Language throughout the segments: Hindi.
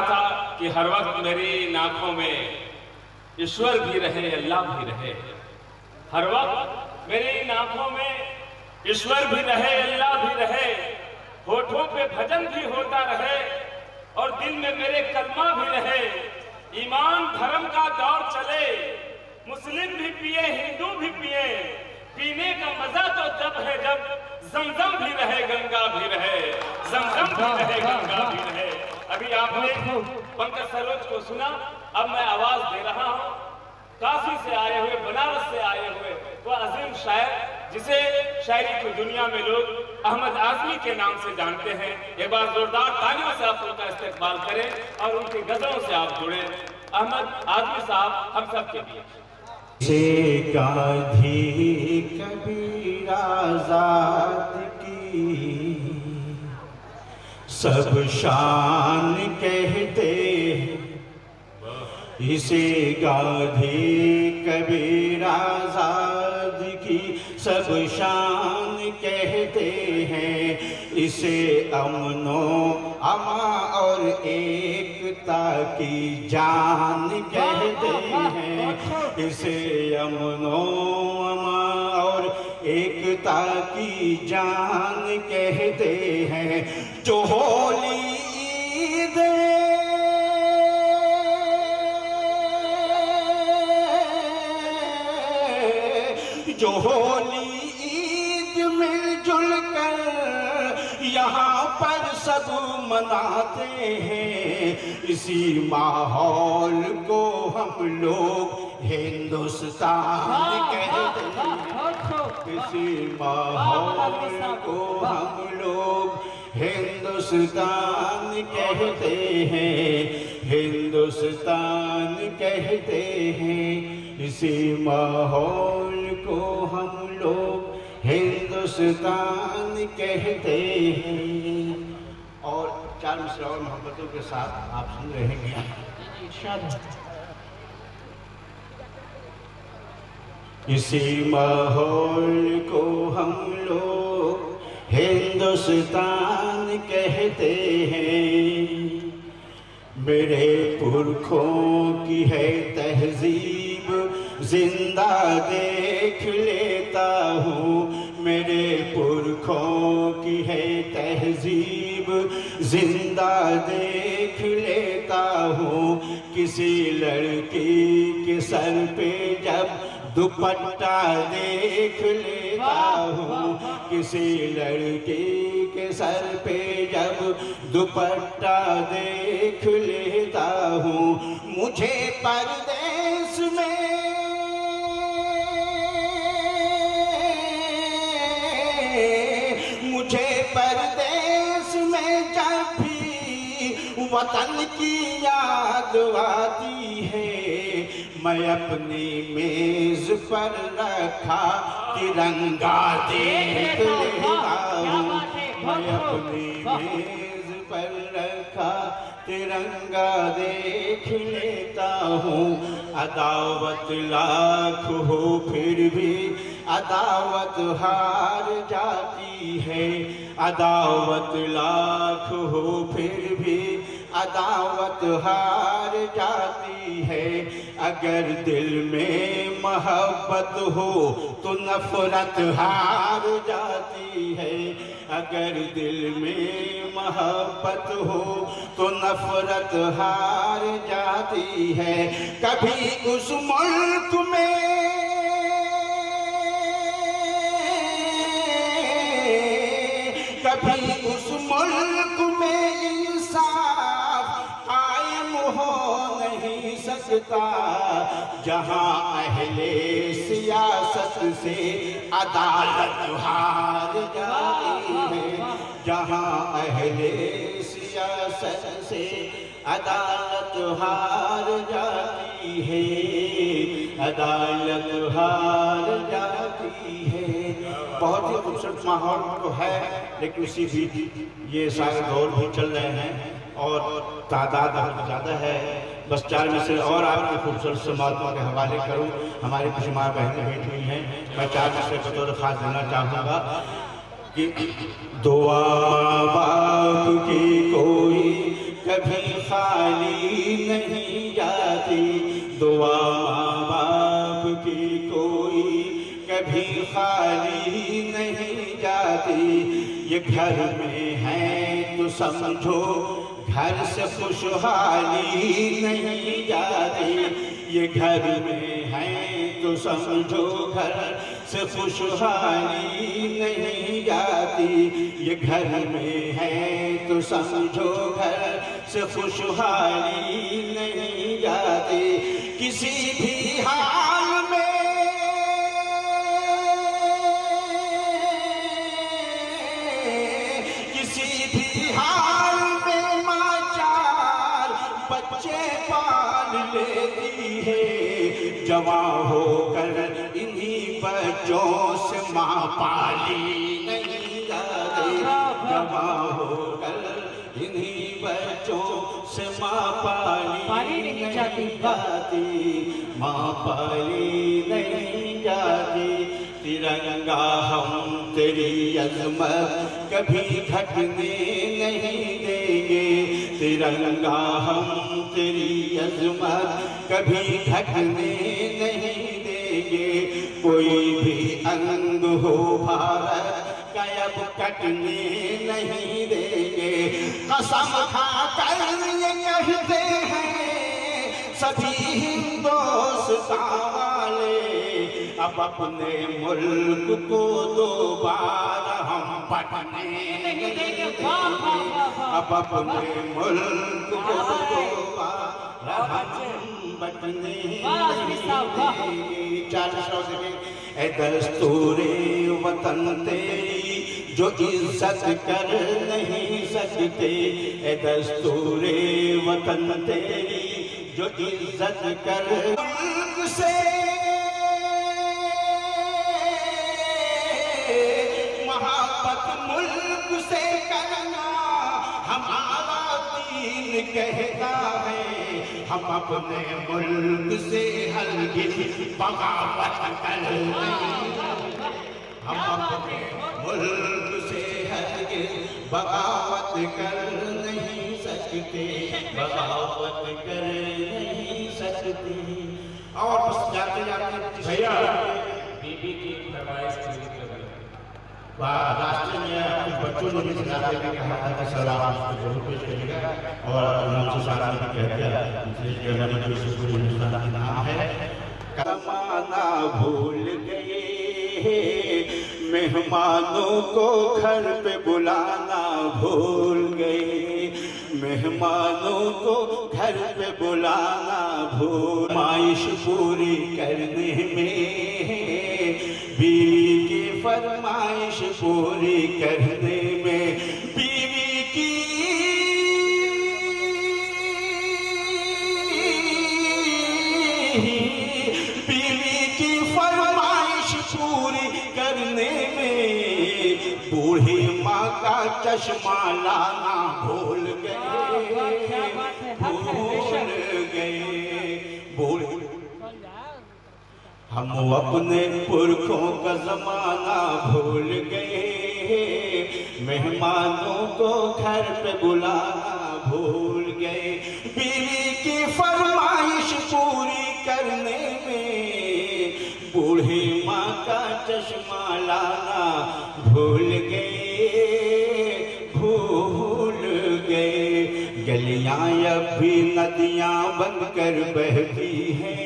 था कि हर वक्त मेरी आंखों में ईश्वर भी रहे, अल्लाह भी रहे। हर वक्त मेरी आंखों में ईश्वर भी रहे, अल्लाह भी रहे, होठों पे भजन भी होता रहे और दिल में मेरे कलमा भी रहे। ईमान धर्म का दौर चले, मुस्लिम भी पिए, हिंदू भी पिए। पीने का मजा तो तब है जब जमजम भी रहे, गंगा भी रहे, जमजम भी रहे, गंगा भी रहे। अभी आपने पंकज सरोज को सुना, अब मैं आवाज दे रहा हूं काशी से आए हुए, बनारस से आए हुए वो अजीम शायर, जिसे शायरी की दुनिया में लोग अहमद आजमी के नाम से जानते हैं। एक बार जोरदार तालियों से आप उनका इस्तेकबाल करें और उनकी गजलों से आप जुड़े। अहमद आजमी साहब हम सब के लिए। से गाधी कबीर आजाद की सब शान कहते, इसे गाधी कबीर आजाद की सब शान कहते हैं। इसे अमनो अमा और एकता की जान कहते हैं। इसे अमनो अमा और एकता की जान कहते हैं। जो होली ईद जो होली ईद मिलजुल कर यहाँ पर सब मनाते हैं। इसी माहौल को हम लोग हिंदुस्तान कहते हैं। इसी माहौल को हम लोग हिंदुस्तान कहते हैं। हिंदुस्तान कहते हैं। इसी माहौल को हम लोग हिंदुस्तान कहते हैं। और चार मिसरा और मोहब्बतों के साथ आप सुन रहे हैं। इसी माहौल को हम लोग हिंदुस्तान कहते हैं। मेरे पुरखों की है तहजीब जिंदा देख लेता हूँ। मेरे पुरखों की है तहजीब जिंदा देख लेता हूँ। किसी लड़की के सर पे जब दुपट्टा देख लेता हूँ। किसी लड़की के सर पे जब दुपट्टा देख लेता हूँ। मुझे परदेश में जब भी वतन की याद आती है, मैं अपनी मेज पर रखा तिरंगा देख लेता हूँ। मैं अपनी मेज पर रखा तिरंगा देख लेता हूँ। अदावत लाख हो फिर भी अदावत हार जाती है। अदावत लाख हो फिर भी अदावत हार जाती है। अगर दिल में मोहब्बत हो तो नफरत हार जाती है। अगर दिल में मोहब्बत हो तो नफरत हार जाती है। कभी उस मुल्क में कभी उस मुल्क में इंसाफ कायम हो नहीं सकता, जहाँ अहले सियासत से अदालत हार जाती है। जहाँ अहले सियासत से अदालत हार जाती है। अदालत हार जाती है। बहुत ही खूबसूरत माहौल तो है, लेकिन इसी बीच ये सारे दौर भी चल रहे हैं और तादाद बहुत ज़्यादा है। बस चार में से और आपको खूबसूरत समातों के हवाले करूं। हमारी कुछ माँ बहनें बैठी हुई हैं, मैं चार में से बतौर खास देना चाहूँगा कि दुआ माँ बाप की कोई कभी खाली नहीं जाती। दुआ माँ बाप की कोई कभी खाली नहीं जाती। ये घर में है तो समझो घर से खुशहाली नहीं जाती। ये घर में है तो समझो घर से खुशहाली नहीं जाती। ये घर में है तो समझो घर से खुशहाली नहीं जाती। किसी भी हाल में लेती है। जवां होकर इन्हीं बच्चों से माँ पाली नहीं जाती। जवां होकर इन्हीं बच्चों से माँ पाली नहीं जाती। माँ पाली नहीं जाती। तिरंगा हम तेरी अज़मत कभी घटने नहीं देंगे। तिरंगा हम तेरी अज़मत कभी घटने नहीं देंगे। कोई भी अंग हो भारत का अब कटने नहीं देंगे। कसम खाकर ये कहते हैं सभी हिंदुस्तान वाले, अब अपने मुल्क को दोबारा हम बटने नहीं देंगे। अब अपने मुल्क को दोबारा हम बटने नहीं देंगे। 400 सेकंड। ए दस्तूरे वतन तेरी जो इज्जत कर नहीं सकते। ए दस्तूरे वतन तेरी जो इज्जत कर मुल्क से मोहब्बत मुल्क से करना हमारा दीन कहता है। हम अपने मुल्क से हरगिज़ बगावत कर नहीं। हम अपने मुल्क से हरगिज़ बगावत कर नहीं सकते। बगावत कर नहीं सकते। और बस जाते जाते भैया बीबी की फरमाइश पूरी कर दी। रास्ते में कुछ बच्चों ने भी सिखाते हुए कहा था कि सर आप इसको जरूर पेश करिएगा। और नाम से साथ में कह दिया इसलिए जर्मनी की स्कूल हिंदुस्तान की नाम है। कमाना भूल गए, मेहमानों को घर पे बुलाना भूल गए। मेहमानों को घर पे बुलाना भूल। फरमाइश पूरी करने में, बीवी की फरमाइश पूरी करने में, बीवी की फरमाइश पूरी करने में, बूढ़ी माँ का चश्मा लाना भूल गए। भूल हम अपने पुरखों का जमाना भूल गए। मेहमानों को घर पे बुलाना भूल गए। बीवी की फरमाइश पूरी करने में, बूढ़ी माँ का चश्मा लाना भूल गए। भूल गए। गलियां अब भी नदियां बनकर बहती हैं।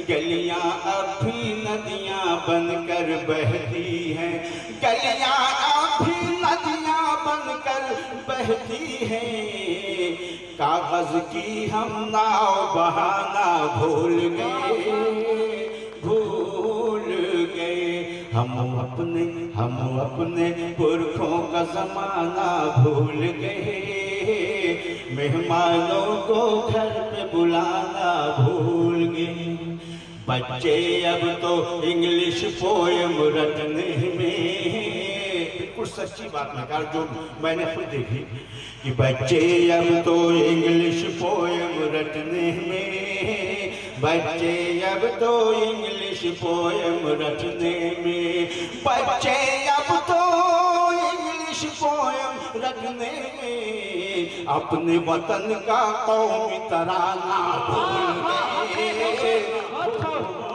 गलियां अब भी नदियां बनकर बहती हैं। गलियां अब भी नदियां बनकर बहती हैं। कागज की हम नाव बहाना भूल गए। भूल गए। हम अपने पुरखों का जमाना भूल गए। मेहमानों को घर पे बुलाना भूल गए। बच्चे अब तो इंग्लिश पोयम रटने में, बिल्कुल सच्ची बात है जो मैंने खुद देखी कि बच्चे अब तो इंग्लिश पोयम रटने में, बच्चे अब तो इंग्लिश पोयम रटने में, बच्चे अब तो इंग्लिश पोयम रखने में अपने वतन का कौमी तराना भूल गए।